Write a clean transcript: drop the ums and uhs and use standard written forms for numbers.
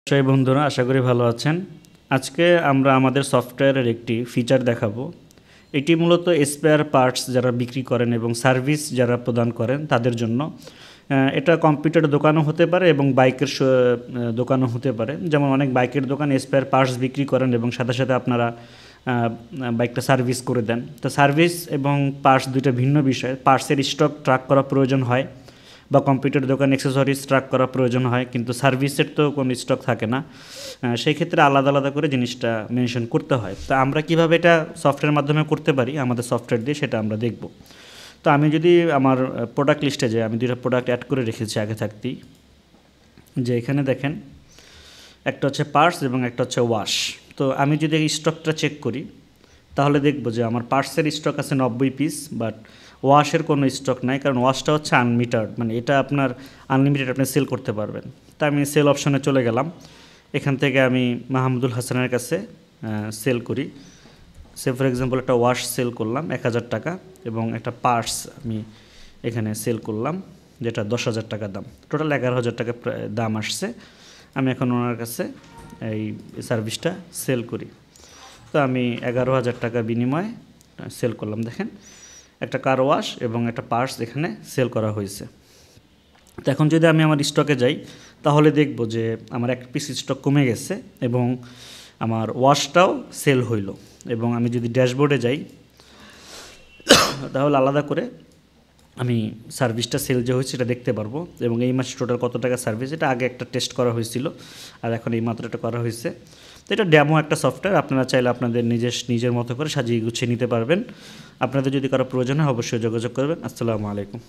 সেই বন্ধুরা আশা করি ভালো আছেন। আজকে আমরা আমাদের সফটওয়্যারের একটি ফিচার দেখাবো। এটি মূলত স্পেয়ার পার্টস যারা বিক্রি করেন এবং সার্ভিস যারা প্রদান করেন তাদের জন্য। এটা কম্পিউটার দোকানও হতে পারে এবং বাইকের দোকানও হতে পারে। যেমন অনেক বাইকের দোকান স্পেয়ার পার্টস বিক্রি করেন এবং সাথে সাথে আপনারা বাইকটা সার্ভিস করে দেন। তো সার্ভিস এবং পার্টস দুইটা ভিন্ন বিষয়। পার্টসের স্টক ট্র্যাক করা প্রয়োজন হয় বা কম্পিউটার দোকান অ্যাক্সেসরিজ ট্র্যাক করা প্রয়োজন হয়, কিন্তু সার্ভিসের তো কোনো স্টক থাকে না। সেই ক্ষেত্রে আলাদা আলাদা করে জিনিসটা মেনশন করতে হয়। তো আমরা কীভাবে এটা সফটওয়্যারের মাধ্যমে করতে পারি আমাদের সফটওয়্যার দিয়ে, সেটা আমরা দেখব। তো আমি যদি আমার প্রোডাক্ট লিস্টে যাই, আমি দুইটা প্রোডাক্ট অ্যাড করে রেখেছি আগে থাকতেই। যে এখানে দেখেন একটা হচ্ছে পার্টস এবং একটা হচ্ছে ওয়াশ। তো আমি যদি এই স্টকটা চেক করি তাহলে দেখব যে আমার পার্টসের স্টক আছে 90 পিস, বাট ওয়াশের কোনো স্টক নাই, কারণ ওয়াশটা হচ্ছে আনলিমিটেড, মানে এটা আপনার আনলিমিটেড আপনি সেল করতে পারবেন। তা আমি সেল অপশনে চলে গেলাম। এখান থেকে আমি মাহমুদুল হাসানের কাছে সেল করি। সে ফর এক্সাম্পল একটা ওয়াশ সেল করলাম 1000 টাকা এবং একটা পার্টস আমি এখানে সেল করলাম যেটা 10,000 টাকা দাম, টোটাল 11,000 টাকা দাম আসছে। আমি এখন ওনার কাছে এই সার্ভিসটা সেল করি। তো আমি 11,000 টাকার বিনিময়ে সেল করলাম। দেখেন একটা কার ওয়াশ এবং একটা পার্টস এখানে সেল করা হয়েছে। তো এখন যদি আমি আমার স্টকে যাই তাহলে দেখব যে আমার এক পিস স্টক কমে গেছে এবং আমার ওয়াশটাও সেল হইল। এবং আমি যদি ড্যাশবোর্ডে যাই তাহলে আলাদা করে আমি সার্ভিসটা সেল যে হয়েছে এটা দেখতে পারবো এবং এই মাসে টোটাল কত টাকা সার্ভিস, এটা আগে একটা টেস্ট করা হয়েছিল আর এখন এই মাত্র এটা করা হয়েছে। তো এটা ডেমো একটা সফটওয়্যার, আপনারা চাইলে আপনাদের নিজের মতো করে সাজিয়ে গুছিয়ে নিতে পারবেন। আপনাদের যদি কারো প্রয়োজন হয় অবশ্যই যোগাযোগ করবেন। আসসালামু আলাইকুম।